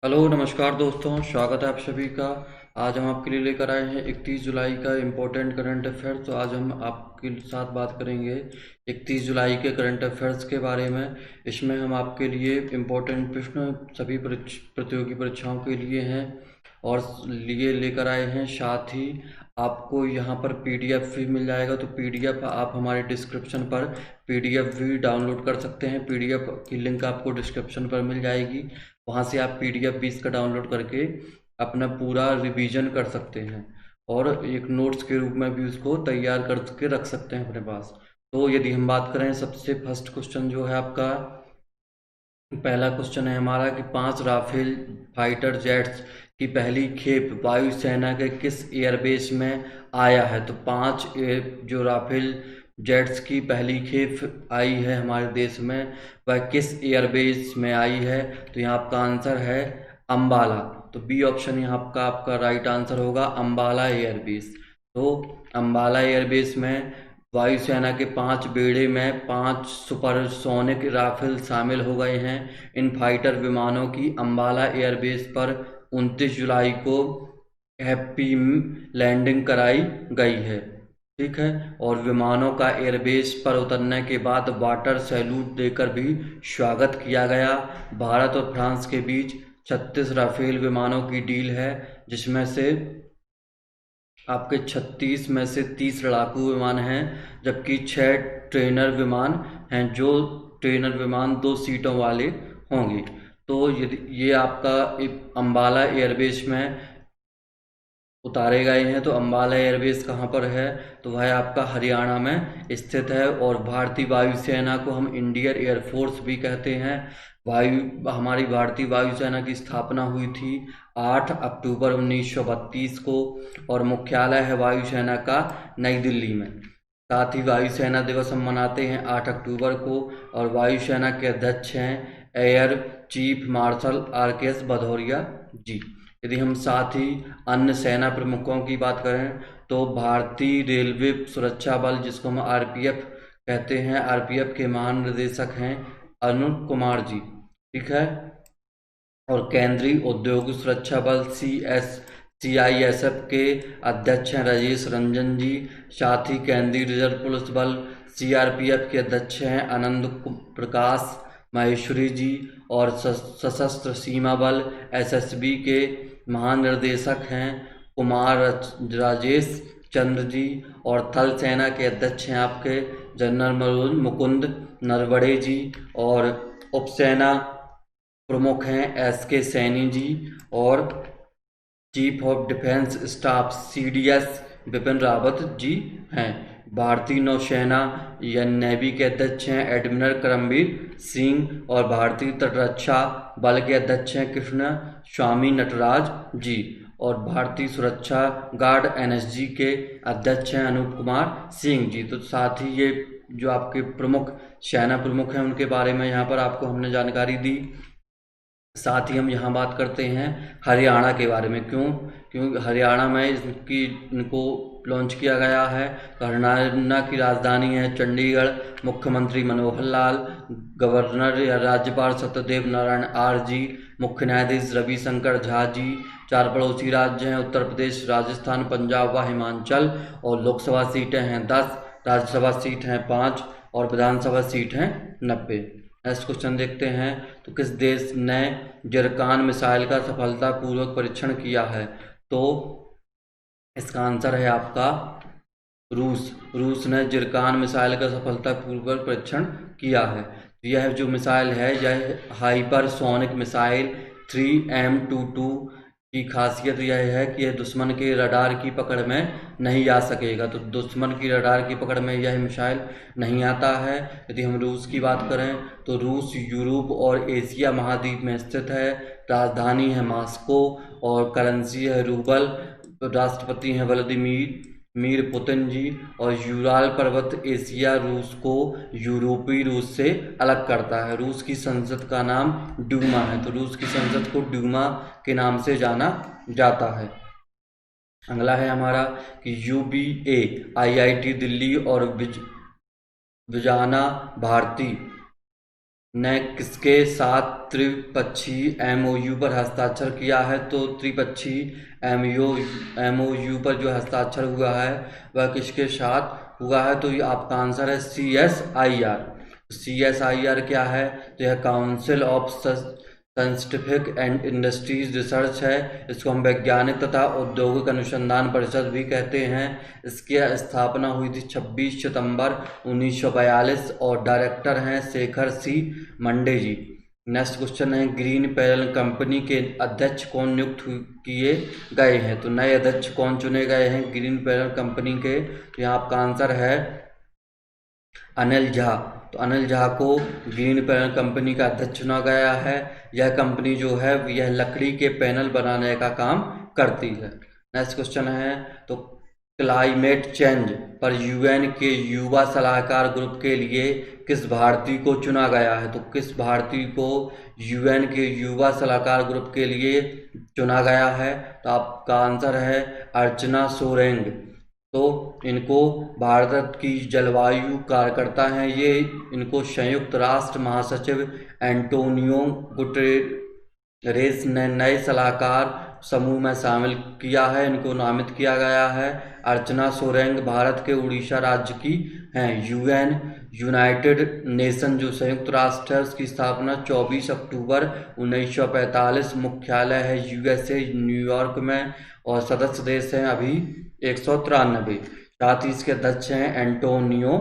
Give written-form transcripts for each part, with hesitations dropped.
Hello नमस्कार दोस्तों, स्वागत है आप सभी का। आज हम आपके लिए लेकर आए हैं 31 जुलाई का इम्पोर्टेंट करंट अफेयर। तो आज हम आपके साथ बात करेंगे 31 जुलाई के करंट अफेयर्स के बारे में। इसमें हम आपके लिए इम्पोर्टेंट प्रश्न सभी प्रतियोगी परीक्षाओं के लिए हैं और लिए लेकर आए हैं। साथ ही आपको यहाँ पर पीडीएफ भी मिल जाएगा, तो पीडीएफ आप हमारे डिस्क्रिप्शन पर पीडीएफ भी डाउनलोड कर सकते हैं। पीडीएफ की लिंक आपको डिस्क्रिप्शन पर मिल जाएगी, वहाँ से आप पीडीएफ भी इसका डाउनलोड करके अपना पूरा रिवीजन कर सकते हैं और एक नोट्स के रूप में भी उसको तैयार करके रख सकते हैं अपने पास। तो यदि हम बात करें, सबसे फर्स्ट क्वेश्चन जो है आपका, पहला क्वेश्चन है हमारा कि 5 राफेल फाइटर जेट्स की पहली खेप वायुसेना के किस एयरबेस में आया है। तो 5 जो राफेल जेट्स की पहली खेप आई है हमारे देश में, वह किस एयरबेस में आई है। तो यहाँ आपका आंसर है अम्बाला। तो बी ऑप्शन यहाँ आपका राइट आंसर होगा, अम्बाला एयरबेस। तो अम्बाला एयरबेस में वायुसेना के 5 बेड़े में 5 सुपरसोनिक राफेल शामिल हो गए हैं। इन फाइटर विमानों की अम्बाला एयरबेस पर 29 जुलाई को हैप्पी लैंडिंग कराई गई है। ठीक है, और विमानों का एयरबेस पर उतरने के बाद वाटर सैल्यूट देकर भी स्वागत किया गया। भारत और फ्रांस के बीच 36 राफेल विमानों की डील है, जिसमें से आपके 36 में से 30 लड़ाकू विमान हैं, जबकि 6 ट्रेनर विमान हैं, जो ट्रेनर विमान 2 सीटों वाले होंगे। तो यदि ये आपका अम्बाला एयरबेस में उतारे गए हैं, तो अम्बाला एयरबेस कहाँ पर है, तो वह आपका हरियाणा में स्थित है। और भारतीय वायुसेना को हम इंडियन एयरफोर्स भी कहते हैं। हमारी भारतीय वायुसेना की स्थापना हुई थी 8 अक्टूबर 1932 को और मुख्यालय है वायुसेना का नई दिल्ली में। साथ ही वायुसेना दिवस हम मनाते हैं 8 अक्टूबर को, और वायुसेना के अध्यक्ष हैं air chief marshal RKS Bhadauria ji. यदि हम साथ ही अन्य सेना प्रमुखों की बात करें, तो भारतीय रेलवे सुरक्षा बल, जिसको हम RPF कहते हैं, RPF के महानिदेशक हैं अनुप कुमार जी। ठीक है, और केंद्रीय औद्योगिक सुरक्षा बल CISF के अध्यक्ष हैं राजेश रंजन जी। साथ ही केंद्रीय रिजर्व पुलिस बल CRPF के अध्यक्ष हैं आनंद प्रकाश माहेश्वरी जी। और सशस्त्र सीमा बल SSB के महानिर्देशक हैं कुमार राजेश चंद्र जी। और थल सेना के अध्यक्ष हैं आपके जनरल मुकुंद नरवणे जी। और उपसेना प्रमुख हैं SK सैनी जी। और chief of defence staff CDS Bipin Rawat ji हैं। भारतीय नौसेना या नेवी के अध्यक्ष हैं एडमिरल करमबीर सिंह। और भारतीय तटरक्षा बल के अध्यक्ष हैं कृष्ण स्वामी नटराज जी। और भारतीय सुरक्षा गार्ड NSG के अध्यक्ष हैं अनूप कुमार सिंह जी। तो साथ ही ये जो आपके प्रमुख सेना प्रमुख हैं, उनके बारे में यहाँ पर आपको हमने जानकारी दी। साथ ही हम यहाँ बात करते हैं हरियाणा के बारे में। क्योंकि हरियाणा में इनको लॉन्च किया गया है। तो हरियाणा की राजधानी है चंडीगढ़। मुख्यमंत्री मनोहर लाल, गवर्नर या राज्यपाल सत्यदेव नारायण RG, मुख्य न्यायाधीश रविशंकर झा जी। 4 पड़ोसी राज्य हैं उत्तर प्रदेश, राजस्थान, पंजाब व हिमाचल। और लोकसभा सीटें हैं 10, राज्यसभा सीट हैं 5 और विधानसभा सीट हैं 90। नेक्स्ट क्वेश्चन देखते हैं, तो किस देश ने जिरकान मिसाइल का सफलतापूर्वक परीक्षण किया है। तो इसका आंसर है आपका रूस। रूस ने जिरकान मिसाइल का सफलतापूर्वक परीक्षण किया है। यह जो मिसाइल है, यह हाइपरसोनिक मिसाइल 3M22 की खासियत यह है कि यह दुश्मन के रडार की पकड़ में नहीं आ सकेगा। तो दुश्मन की रडार की पकड़ में यह मिसाइल नहीं आता है। यदि हम रूस की बात करें, तो रूस यूरोप और एशिया महाद्वीप में स्थित है। राजधानी है मॉस्को और करेंसी है रूबल। राष्ट्रपति हैं व्लादिमीर पुतिन जी। और यूराल पर्वत एशिया रूस को यूरोपीय रूस से अलग करता है। रूस की संसद का नाम ड्यूमा है, तो रूस की संसद को ड्यूमा के नाम से जाना जाता है। अगला है हमारा कि UBA IIT दिल्ली और विजाना भारती ने किसके साथ त्रिपक्षीय एमओयू पर हस्ताक्षर किया है? तो त्रिपक्षीय एमओयू पर जो हस्ताक्षर हुआ है वह किसके साथ हुआ है? तो ये आपका आंसर है CSIR। CSIR क्या है? तो यह council of scientific and industries research है। इसको हम वैज्ञानिक तथा औद्योगिक अनुसंधान परिषद भी कहते हैं। इसकी स्थापना हुई थी 26 सितंबर 1942 और डायरेक्टर हैं शेखर सी मंडे जी। नेक्स्ट क्वेश्चन है, ग्रीन पैनल कंपनी के अध्यक्ष कौन नियुक्त किए गए हैं? तो नए अध्यक्ष कौन चुने गए हैं ग्रीन पैनल कंपनी के? तो यहाँ आपका आंसर है अनिल झा। तो अनिल झा को ग्रीन पैनल कंपनी का अध्यक्ष चुना गया है। यह कंपनी जो है यह लकड़ी के पैनल बनाने का काम करती है। नेक्स्ट क्वेश्चन है, तो क्लाइमेट चेंज पर यूएन के युवा सलाहकार ग्रुप के लिए किस भारतीय को चुना गया है? तो किस भारतीय को यूएन के युवा सलाहकार ग्रुप के लिए चुना गया है? तो आपका आंसर है अर्चना सोरेंग। तो इनको भारत की जलवायु कार्यकर्ता हैं ये। इनको संयुक्त राष्ट्र महासचिव एंटोनियो गुटेरेस ने नए सलाहकार समूह में शामिल किया है, इनको नामित किया गया है। अर्चना सोरेंग भारत के उड़ीसा राज्य की हैं। यूनाइटेड नेशन जो संयुक्त राष्ट्र है उसकी स्थापना 24 अक्टूबर 1945, मुख्यालय है USA न्यूयॉर्क में और सदस्य देश हैं अभी 193। साथ ही इसके अध्यक्ष हैं एंटोनियो।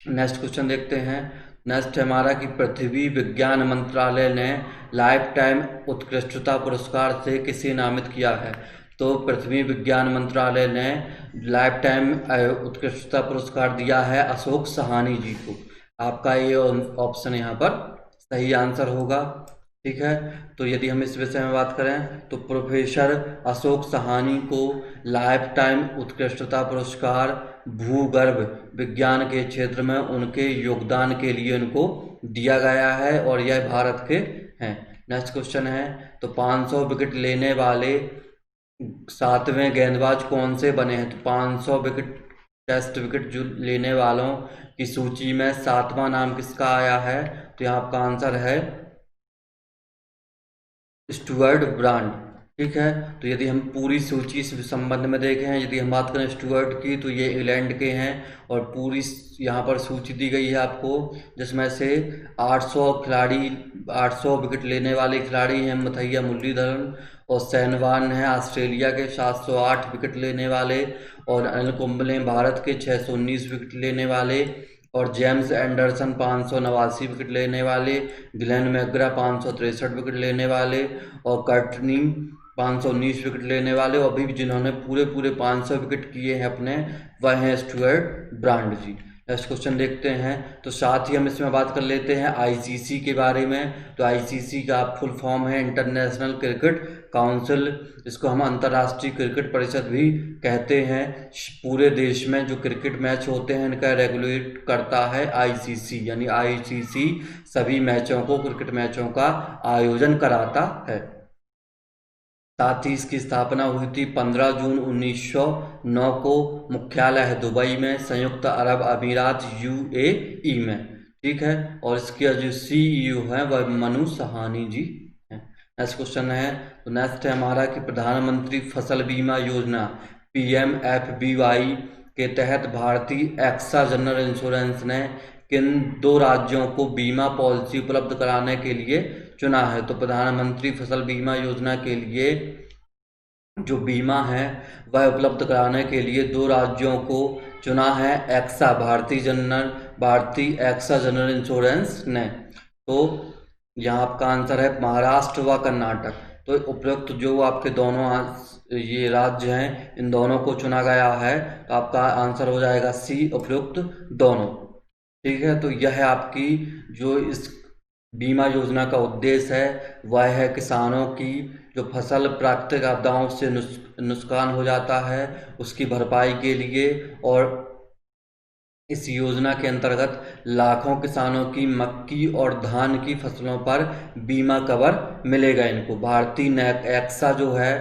नेक्स्ट क्वेश्चन देखते हैं। नेक्स्ट हमारा कि पृथ्वी विज्ञान मंत्रालय ने लाइफ टाइम उत्कृष्टता पुरस्कार से किसे नामित किया है? तो पृथ्वी विज्ञान मंत्रालय ने लाइफ टाइम उत्कृष्टता पुरस्कार दिया है अशोक सहानी जी को। आपका ये ऑप्शन यहाँ पर सही आंसर होगा। ठीक है, तो यदि हम इस विषय में बात करें तो प्रोफेसर अशोक सहानी को लाइफ टाइम उत्कृष्टता पुरस्कार भूगर्भ विज्ञान के क्षेत्र में उनके योगदान के लिए उनको दिया गया है और यह भारत के हैं। नेक्स्ट क्वेश्चन है, तो 500 विकेट लेने वाले 7वें गेंदबाज कौन से बने हैं? तो 500 विकेट टेस्ट विकेट जो लेने वालों की सूची में 7वां नाम किसका आया है? तो यहाँ आपका आंसर है स्टुअर्ट ब्रांड। ठीक है, तो यदि हम पूरी सूची इस संबंध में देखें, यदि हम बात करें स्टुअर्ट की, तो ये इंग्लैंड के हैं और पूरी यहाँ पर सूची दी गई है आपको, जिसमें से 800 खिलाड़ी 800 विकेट लेने वाले खिलाड़ी हैं मथैया मुरलीधरन और शैन वॉर्न हैं ऑस्ट्रेलिया के 708 विकेट लेने वाले, और अनिल कुंबले भारत के 619 विकेट लेने वाले, और जेम्स एंडरसन 589 विकेट लेने वाले, ग्लेन मैकग्रा 563 विकेट लेने वाले और कर्टनी 519 विकेट लेने वाले, और अभी भी जिन्होंने पूरे 500 विकेट किए हैं अपने वह हैं स्टुअर्ट ब्रांड जी। नेक्स्ट क्वेश्चन देखते हैं, तो साथ ही हम इसमें बात कर लेते हैं ICC के बारे में। तो ICC का फुल फॉर्म है इंटरनेशनल क्रिकेट काउंसिल। इसको हम अंतर्राष्ट्रीय क्रिकेट परिषद भी कहते हैं। पूरे देश में जो क्रिकेट मैच होते हैं इनका रेगुलेट करता है ICC, यानी ICC सभी मैचों को क्रिकेट मैचों का आयोजन कराता है। साथ ही इसकी स्थापना हुई थी 15 जून 1909 को। मुख्यालय है दुबई में, संयुक्त अरब अमीरात UAE में। ठीक है, और इसके जो CEO हैं वह मनु सहानी जी हैं। नेक्स्ट क्वेश्चन है, तो नेक्स्ट है हमारा कि प्रधानमंत्री फसल बीमा योजना PMFBY के तहत भारतीय एक्सा जनरल इंश्योरेंस ने किन 2 राज्यों को बीमा पॉलिसी उपलब्ध कराने के लिए चुना है? तो प्रधानमंत्री फसल बीमा योजना के लिए जो बीमा है वह उपलब्ध कराने के लिए 2 राज्यों को चुना है एक्सा भारतीय एक्सा जनरल इंश्योरेंस ने। तो यहाँ आपका आंसर है महाराष्ट्र व कर्नाटक। तो उपयुक्त जो आपके दोनों ये राज्य हैं इन दोनों को चुना गया है, तो आपका आंसर हो जाएगा C उपयुक्त दोनों। ठीक है, तो यह है आपकी जो इस बीमा योजना का उद्देश्य है वह है किसानों की जो फसल प्राकृतिक आपदाओं से नुकसान हो जाता है उसकी भरपाई के लिए, और इस योजना के अंतर्गत लाखों किसानों की मक्की और धान की फसलों पर बीमा कवर मिलेगा इनको। भारतीय एक्सा जो है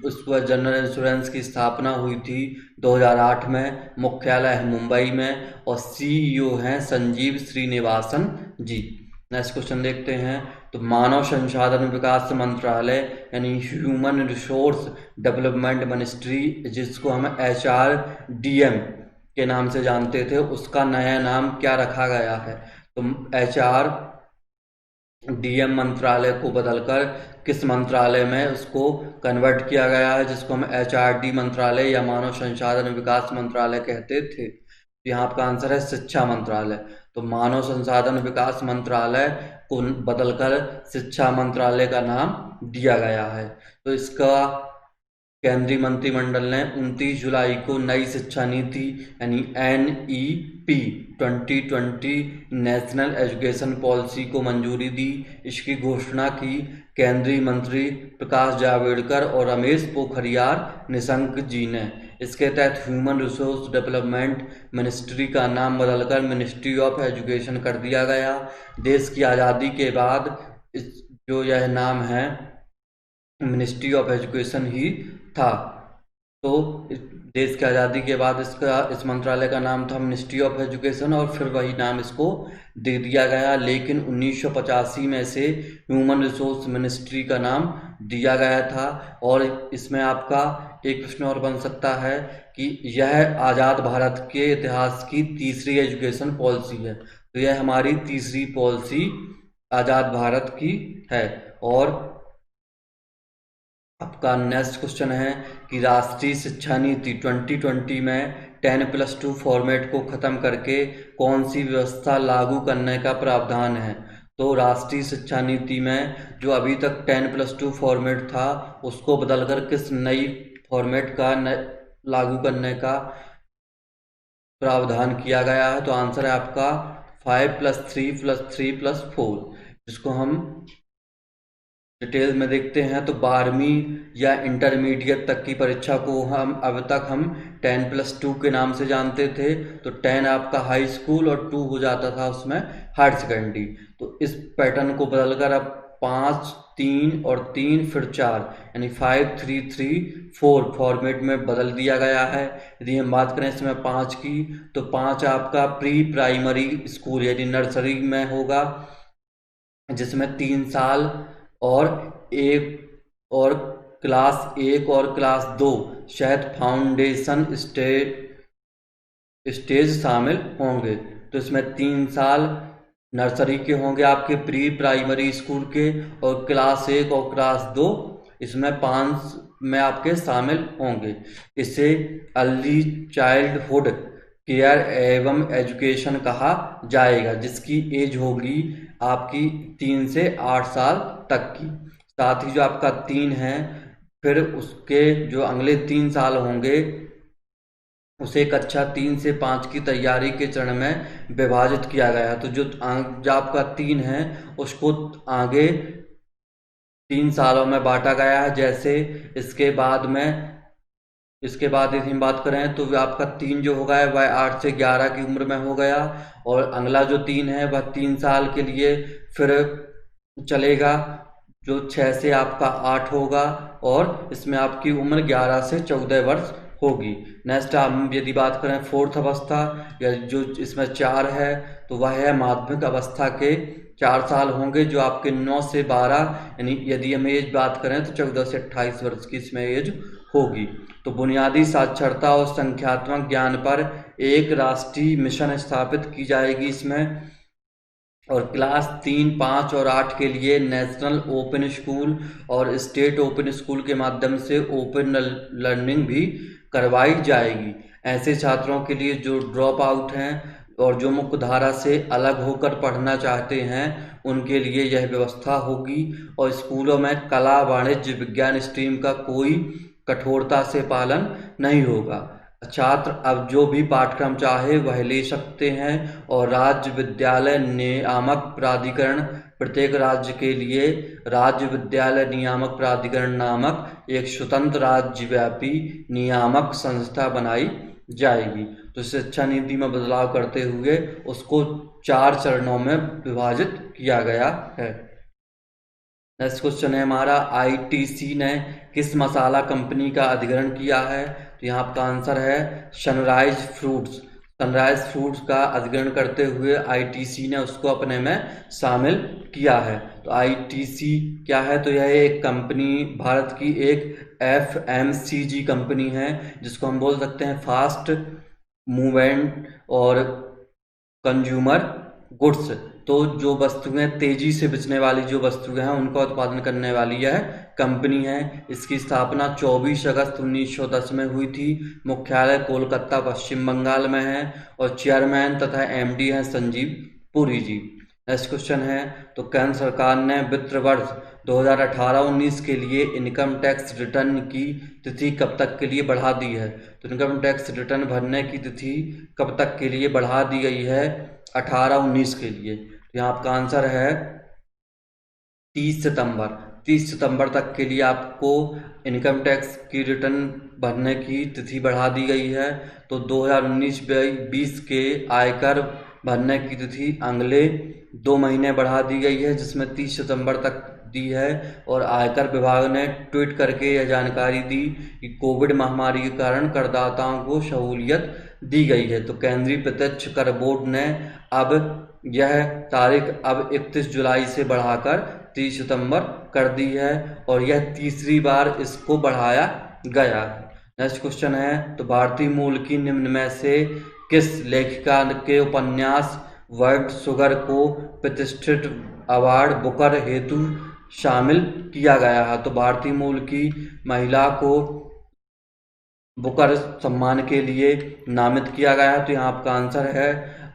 उस पर जनरल इंश्योरेंस की स्थापना हुई थी 2008 में, मुख्यालय है मुंबई में और CEO हैं संजीव श्रीनिवासन जी। नेक्स्ट क्वेश्चन देखते हैं। तो मानव संसाधन विकास मंत्रालय यानी ह्यूमन रिसोर्स डेवलपमेंट मिनिस्ट्री, जिसको हम HRDM के नाम से जानते थे, उसका नया नाम क्या रखा गया है? तो HRDM मंत्रालय को बदलकर किस मंत्रालय में उसको कन्वर्ट किया गया है, जिसको हम HRD मंत्रालय या मानव संसाधन विकास मंत्रालय कहते थे? तो यहाँ आपका आंसर है शिक्षा मंत्रालय। तो मानव संसाधन विकास मंत्रालय को बदलकर शिक्षा मंत्रालय का नाम दिया गया है। तो इसका केंद्रीय मंत्रिमंडल ने 29 जुलाई को नई शिक्षा नीति यानी NEP 2020 नेशनल एजुकेशन पॉलिसी को मंजूरी दी। इसकी घोषणा की केंद्रीय मंत्री प्रकाश जावड़ेकर और रमेश पोखरियाल निशंक जी ने। इसके तहत ह्यूमन रिसोर्स डेवलपमेंट मिनिस्ट्री का नाम बदलकर मिनिस्ट्री ऑफ एजुकेशन कर दिया गया। देश की आज़ादी के बाद जो यह नाम है मिनिस्ट्री ऑफ एजुकेशन ही था। तो देश की आज़ादी के बाद इस मंत्रालय का नाम था मिनिस्ट्री ऑफ एजुकेशन और फिर वही नाम इसको दे दिया गया। लेकिन 1985 में से ह्यूमन रिसोर्स मिनिस्ट्री का नाम दिया गया था। और इसमें आपका एक प्रश्न और बन सकता है कि यह आज़ाद भारत के इतिहास की तीसरी एजुकेशन पॉलिसी है। तो यह हमारी तीसरी पॉलिसी आज़ाद भारत की है। और आपका नेक्स्ट क्वेश्चन है कि राष्ट्रीय शिक्षा नीति 2020 में 10+2 फॉर्मेट को खत्म करके कौन सी व्यवस्था लागू करने का प्रावधान है? तो राष्ट्रीय शिक्षा नीति में जो अभी तक 10+2 फॉर्मेट था उसको बदलकर किस नई फॉर्मेट का लागू करने का प्रावधान किया गया है? तो आंसर है आपका 5+3+3+4, जिसको हम डिटेल में देखते हैं। तो 12वीं या इंटरमीडिएट तक की परीक्षा को अब तक हम 10+2 के नाम से जानते थे। तो 10 आपका हाई स्कूल और 2 हो जाता था उसमें हायर सेकेंडरी। तो इस पैटर्न को बदलकर अब 5, 3 और 3 फिर 4 यानी 5, 3, 3, 4 फॉर्मेट में बदल दिया गया है। यदि हम बात करें इसमें 5 की, तो 5 आपका प्री प्राइमरी स्कूल यानी नर्सरी में होगा, जिसमें 3 साल और क्लास 1 और क्लास 2 शायद फाउंडेशन स्टेज शामिल होंगे। तो इसमें 3 साल नर्सरी के होंगे आपके प्री प्राइमरी स्कूल के, और क्लास 1 और क्लास 2 इसमें 5 में आपके शामिल होंगे। इसे अर्ली चाइल्डहुड केयर एवं एजुकेशन कहा जाएगा, जिसकी एज होगी आपकी 3 से 8 साल तक की। साथ ही जो आपका 3 है, फिर उसके जो अगले 3 साल होंगे उसे कक्षा 3 से 5 की तैयारी के चरण में विभाजित किया गया। तो जो आपका 3 है उसको आगे 3 सालों में बांटा गया है। जैसे इसके बाद यदि हम बात करें तो आपका 3 जो होगा वह 8 से 11 की उम्र में हो गया, और अगला जो 3 है वह 3 साल के लिए फिर चलेगा, जो 6 से आपका 8 होगा, और इसमें आपकी उम्र 11 से 14 वर्ष होगी। नेक्स्ट हम यदि बात करें फोर्थ अवस्था या जो इसमें 4 है, तो वह है माध्यमिक अवस्था के 4 साल होंगे, जो आपके 9 से 12 यानी यदि हम एज बात करें तो 14 से 28 वर्ष की इसमें एज होगी। तो बुनियादी साक्षरता और संख्यात्मक ज्ञान पर एक राष्ट्रीय मिशन स्थापित की जाएगी इसमें, और क्लास 3, 5 और 8 के लिए नेशनल ओपन स्कूल और स्टेट ओपन स्कूल के माध्यम से ओपन लर्निंग भी करवाई जाएगी। ऐसे छात्रों के लिए जो ड्रॉप आउट हैं और जो मुख्य धारा से अलग होकर पढ़ना चाहते हैं उनके लिए यह व्यवस्था होगी। और स्कूलों में कला, वाणिज्य, विज्ञान स्ट्रीम का कोई कठोरता से पालन नहीं होगा। छात्र अब जो भी पाठ्यक्रम चाहे वह ले सकते हैं, और राज्य विद्यालय नियामक प्राधिकरण प्रत्येक राज्य के लिए राज्य विद्यालय नियामक प्राधिकरण नामक एक स्वतंत्र राज्यव्यापी नियामक संस्था बनाई जाएगी। तो शिक्षा नीति में बदलाव करते हुए उसको 4 चरणों में विभाजित किया गया है। नेक्स्ट क्वेश्चन है हमारा, ITC ने किस मसाला कंपनी का अधिग्रहण किया है? तो यहाँ आपका आंसर है सनराइज फ्रूट्स। सनराइज फूड्स का अधिग्रहण करते हुए आईटीसी ने उसको अपने में शामिल किया है। तो आईटीसी क्या है? तो यह एक कंपनी, भारत की एक एफएमसीजी कंपनी है, जिसको हम बोल सकते हैं फास्ट मूवमेंट और कंज्यूमर गुड्स। तो जो वस्तुएं तेजी से बिकने वाली जो वस्तुएं हैं उनका उत्पादन करने वाली यह कंपनी है। इसकी स्थापना 24 अगस्त 1910 में हुई थी। मुख्यालय कोलकाता पश्चिम बंगाल में है और चेयरमैन तथा एमडी हैं संजीव पुरी जी। नेक्स्ट क्वेश्चन है, तो केंद्र सरकार ने वित्त वर्ष 2018-19 के लिए इनकम टैक्स रिटर्न की तिथि कब तक के लिए बढ़ा दी है? तो इनकम टैक्स रिटर्न भरने की तिथि कब तक के लिए बढ़ा दी गई है? 18-19 के लिए। तो यहाँ आपका आंसर है 30 सितंबर। 30 सितंबर तक के लिए आपको इनकम टैक्स की रिटर्न भरने की तिथि बढ़ा दी गई है। तो 2019-20 के आयकर भरने की तिथि अगले 2 महीने बढ़ा दी गई है, जिसमें 30 सितंबर तक दी है। और आयकर विभाग ने ट्वीट करके यह जानकारी दी कि कोविड महामारी के कारण करदाताओं को सहूलियत दी गई है। तो केंद्रीय प्रत्यक्ष कर बोर्ड ने अब यह तारीख अब 31 जुलाई से बढ़ाकर 30 सितंबर कर दी है और यह तीसरी बार इसको बढ़ाया गया है। नेक्स्ट क्वेश्चन है, तो भारतीय मूल की निम्न में से किस लेखिका के उपन्यास वर्ल्ड शुगर को प्रतिष्ठित अवार्ड बुकर हेतु शामिल किया गया है? तो भारतीय मूल की महिला को बुकर सम्मान के लिए नामित किया गया है। तो यहाँ आपका आंसर है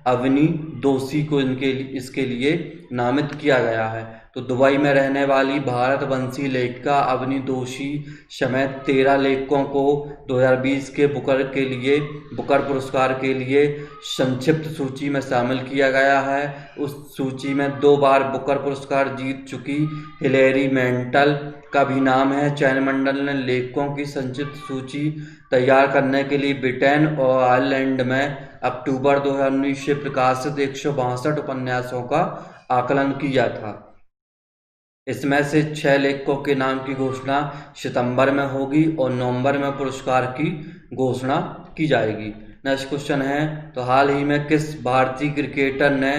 अवनी दोषी को इसके लिए नामित किया गया है। तो दुबई में रहने वाली भारतवंशी लेखिका अवनी दोषी समेत 13 लेखकों को 2020 के बुकर पुरस्कार के लिए संक्षिप्त सूची में शामिल किया गया है। उस सूची में 2 बार बुकर पुरस्कार जीत चुकी हिलेरी मैंटल का भी नाम है। चयन मंडल ने लेखकों की संक्षिप्त सूची तैयार करने के लिए ब्रिटेन और आयरलैंड में अक्टूबर 2019 से प्रकाशित 162 उपन्यासों का आकलन किया था। इसमें से 6 लेखकों के नाम की घोषणा सितंबर में होगी और नवंबर में पुरस्कार की घोषणा की जाएगी। नेक्स्ट क्वेश्चन है, तो हाल ही में किस भारतीय क्रिकेटर ने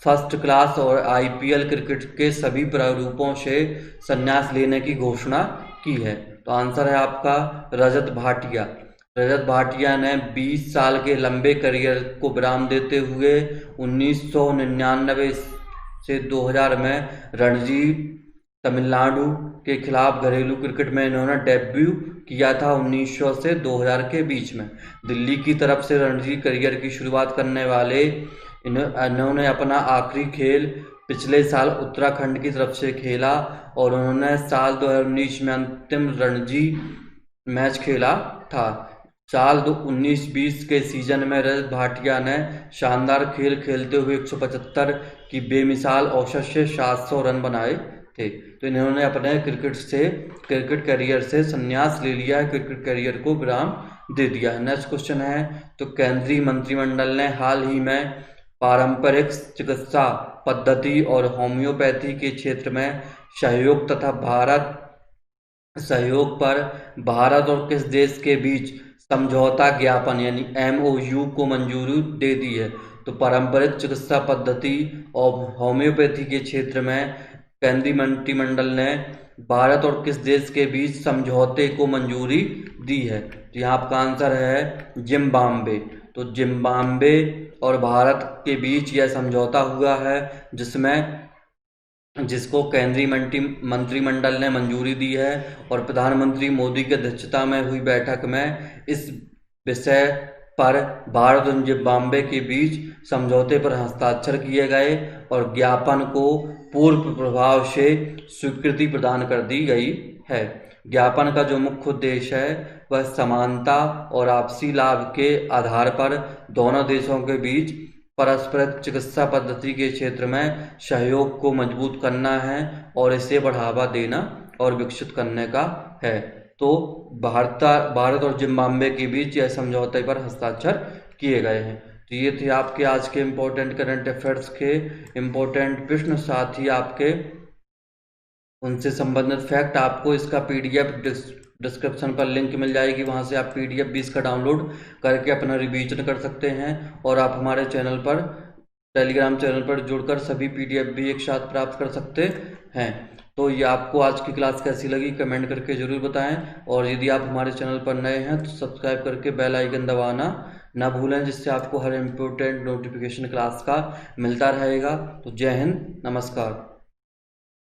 फर्स्ट क्लास और आईपीएल क्रिकेट के सभी प्रारूपों से संन्यास लेने की घोषणा की है? तो आंसर है आपका रजत भाटिया। रजत भाटिया ने 20 साल के लंबे करियर को विराम देते हुए 1999 से 2000 में रणजी तमिलनाडु के खिलाफ घरेलू क्रिकेट में इन्होंने डेब्यू किया था 1900 से 2000 के बीच में। दिल्ली की तरफ से रणजी करियर की शुरुआत करने वाले इन्होंने अपना आखिरी खेल पिछले साल उत्तराखंड की तरफ से खेला और उन्होंने साल 2019 में अंतिम रणजी मैच खेला था। साल 19-20 के सीजन में रजत भाटिया ने शानदार खेल खेलते हुए 175 की बेमिसाल औसत से 700 रन बनाए थे। तो इन्होंने अपने क्रिकेट करियर से संन्यास ले लिया है, क्रिकेट करियर को विराम दे दिया है। नेक्स्ट क्वेश्चन है, तो केंद्रीय मंत्रिमंडल ने हाल ही में पारंपरिक चिकित्सा पद्धति और होम्योपैथी के क्षेत्र में सहयोग पर भारत और किस देश के बीच समझौता ज्ञापन यानी MOU को मंजूरी दे दी है? तो पारंपरिक चिकित्सा पद्धति और होम्योपैथी के क्षेत्र में केंद्रीय मंत्रिमंडल ने भारत और किस देश के बीच समझौते को मंजूरी दी है? तो यहाँ आपका आंसर है जिम्बाब्वे। तो जिम्बाब्वे और भारत के बीच यह समझौता हुआ है जिसको केंद्रीय मंत्रिमंडल ने मंजूरी दी है और प्रधानमंत्री मोदी की अध्यक्षता में हुई बैठक में इस विषय पर भारत और जिम्बाब्वे के बीच समझौते पर हस्ताक्षर किए गए और ज्ञापन को पूर्ण प्रभाव से स्वीकृति प्रदान कर दी गई है। ज्ञापन का जो मुख्य उद्देश्य है वह समानता और आपसी लाभ के आधार पर दोनों देशों के बीच पारस्परिक चिकित्सा पद्धति के क्षेत्र में सहयोग को मजबूत करना है और इसे बढ़ावा देना और विकसित करने का है। तो भारत और जिम्बाब्वे के बीच यह समझौते पर हस्ताक्षर किए गए हैं। तो ये थे आपके आज के इम्पोर्टेंट करंट अफेयर्स के इम्पोर्टेंट प्रश्न, साथ ही आपके उनसे संबंधित फैक्ट। आपको इसका PDF डिस्क्रिप्शन पर लिंक मिल जाएगी, वहाँ से आप PDF भी इसका डाउनलोड करके अपना रिवीजन कर सकते हैं। और आप हमारे चैनल पर, टेलीग्राम चैनल पर जुड़कर सभी PDF भी एक साथ प्राप्त कर सकते हैं। तो ये आपको आज की क्लास कैसी लगी कमेंट करके ज़रूर बताएं। और यदि आप हमारे चैनल पर नए हैं तो सब्सक्राइब करके बेल आइकन दबाना ना भूलें, जिससे आपको हर इम्पोर्टेंट नोटिफिकेशन क्लास का मिलता रहेगा। तो जय हिंद, नमस्कार।